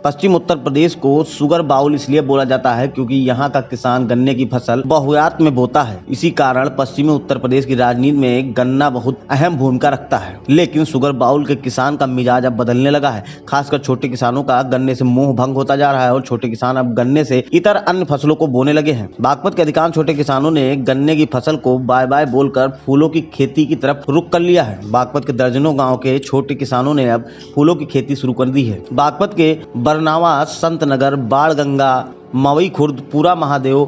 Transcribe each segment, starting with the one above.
पश्चिम उत्तर प्रदेश को sugar bowl इसलिए बोला जाता है क्योंकि यहाँ का किसान गन्ने की फसल बहुतायत में बोता है। इसी कारण पश्चिमी उत्तर प्रदेश की राजनीति में गन्ना बहुत अहम भूमिका रखता है। लेकिन शुगर बाउल के किसान का मिजाज अब बदलने लगा है। खासकर छोटे किसानों का गन्ने से मोह भंग होता जा रहा है और छोटे किसान अब गन्ने से इतर अन्य फसलों को बोने लगे हैं। बागपत के अधिकांश छोटे किसानों ने गन्ने की फसल को बाय बाय बोलकर फूलों की खेती की तरफ रुख कर लिया है। बागपत के दर्जनों गाँव के छोटे किसानों ने अब फूलों की खेती शुरू कर दी है। बागपत के बरनावा, संतनगर, बाणगंगा, मवई खुर्द, पूरा महादेव,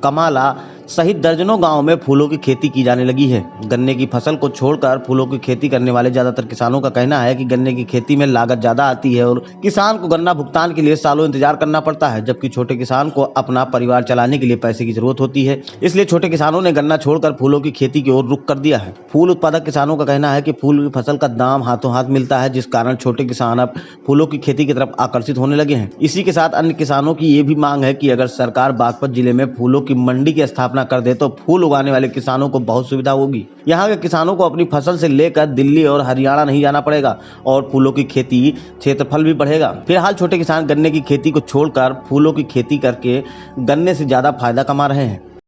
कमाला सहित दर्जनों गांवों में फूलों की खेती की जाने लगी है। गन्ने की फसल को छोड़कर फूलों की खेती करने वाले ज्यादातर किसानों का कहना है कि गन्ने की खेती में लागत ज्यादा आती है और किसान को गन्ना भुगतान के लिए सालों इंतजार करना पड़ता है, जबकि छोटे किसान को अपना परिवार चलाने के लिए पैसे की जरूरत होती है। इसलिए छोटे किसानों ने गन्ना छोड़कर फूलों की खेती की ओर रुख कर दिया है। फूल उत्पादक किसानों का कहना है कि फूल की फसल का दाम हाथों हाथ मिलता है, जिस कारण छोटे किसान अब फूलों की खेती की तरफ आकर्षित होने लगे हैं। इसी के साथ अन्य किसानों की ये भी मांग है कि अगर सरकार बागपत जिले में फूलों की मंडी की स्थापना कर दे तो फूल उगाने वाले किसानों को बहुत सुविधा होगी। यहाँ के किसानों को अपनी फसल से लेकर दिल्ली और हरियाणा नहीं जाना पड़ेगा और फूलों की खेती क्षेत्रफल भी बढ़ेगा। फिलहाल छोटे किसान गन्ने की खेती को छोड़कर फूलों की खेती करके गन्ने से ज्यादा फायदा कमा रहे हैं।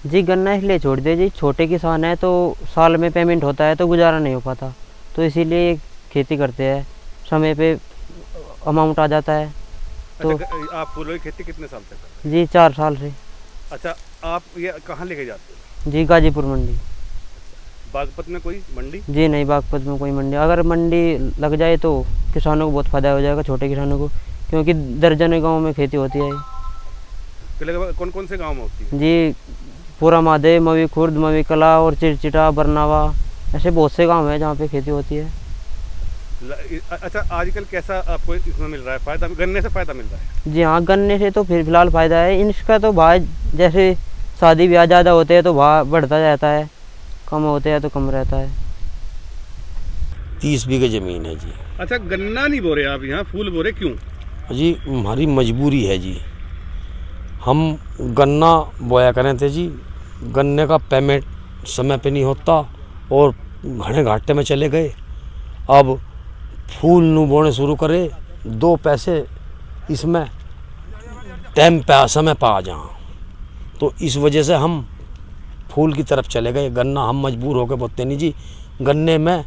जी गन्ना इसलिए छोड़ दिया जी, छोटे किसान है तो साल में पेमेंट होता है तो गुजारा नहीं हो पाता, तो इसीलिए खेती करते हैं, समय पे अमाउंट आ जाता है। तो अच्छा, आप फूलों की खेती कितने साल से कर रहे जी 4 साल से। अच्छा, आप ये कहाँ लेके जाते हो? जी गाजीपुर मंडी। बागपत में कोई मंडी? जी नहीं, बागपत में कोई मंडी, अगर मंडी लग जाए तो किसानों को बहुत फायदा हो जाएगा, छोटे किसानों को, क्योंकि दर्जनों गाँव में खेती होती है। कौन कौन से गाँव में होती है? जी पूरा महादेव, मवी खुर्द, मवी कला और चिरचिटा, बरनावा, ऐसे बहुत से गाँव हैं जहाँ पे खेती होती है। अच्छा, आजकल कैसा आपको इसमें मिल रहा है फायदा? गन्ने से फायदा मिल रहा है? जी हाँ, गन्ने से तो फिर फिलहाल फ़ायदा है। इनका तो भाव जैसे शादी ब्याह ज़्यादा होते हैं तो भाव बढ़ता जाता है, कम होते हैं तो कम रहता है। 30 बीघे ज़मीन है जी। अच्छा, गन्ना नहीं बो रहे आप यहाँ, फूल बो रहे, क्यों? जी हमारी मजबूरी है जी, हम गन्ना बोया करें थे जी, गन्ने का पेमेंट समय पे नहीं होता और घने घाटे में चले गए। अब फूल नू बोने शुरू करे, 2 पैसे इसमें टाइम पे समय पा जहाँ, तो इस वजह से हम फूल की तरफ चले गए। गन्ना हम मजबूर होकर बोते नहीं जी। गन्ने में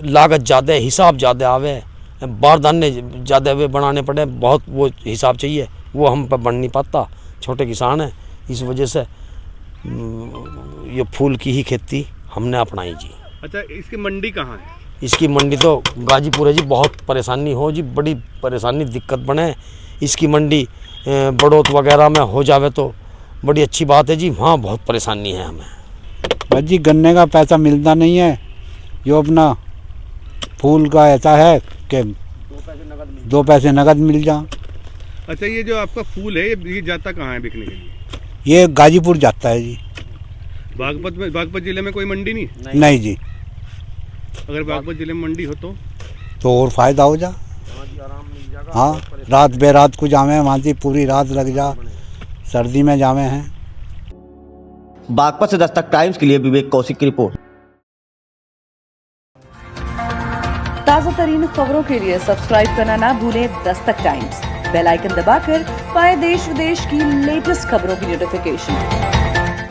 लागत ज़्यादा, हिसाब ज़्यादा आवे, बारदाने ज़्यादा वे बनाने पड़े, बहुत वो हिसाब चाहिए, वो हम पर बन नहीं पाता। छोटे किसान हैं, इस वजह से ये फूल की ही खेती हमने अपनाई जी। अच्छा, इसकी मंडी कहाँ है? इसकी मंडी तो गाजीपुर है जी। बहुत परेशानी हो जी, बड़ी परेशानी, दिक्कत बने। इसकी मंडी बड़ौत वगैरह में हो जावे तो बड़ी अच्छी बात है जी, वहाँ बहुत परेशानी है हमें। बस जी गन्ने का पैसा मिलता नहीं है, जो अपना फूल का ऐसा है कि 2 पैसे नगद मिल जा। अच्छा, ये जो आपका फूल है ये जाता कहाँ है बिकने के लिए? ये गाजीपुर जाता है जी। बागपत जिले में कोई मंडी नहीं? नहीं जी। अगर बागपत जिले में मंडी हो तो और फायदा हो जा। हाँ, रात बेरात को जावे, वहाँ से पूरी रात लग जा, सर्दी में जावे हैं। बागपत से दस्तक टाइम्स के लिए विवेक कौशिक की रिपोर्ट। ताज़ा तरीन खबरों के लिए सब्सक्राइब करना ना भूलें दस्तक टाइम्स। बेल आइकन दबाकर पाएं देश विदेश की लेटेस्ट खबरों की नोटिफिकेशन।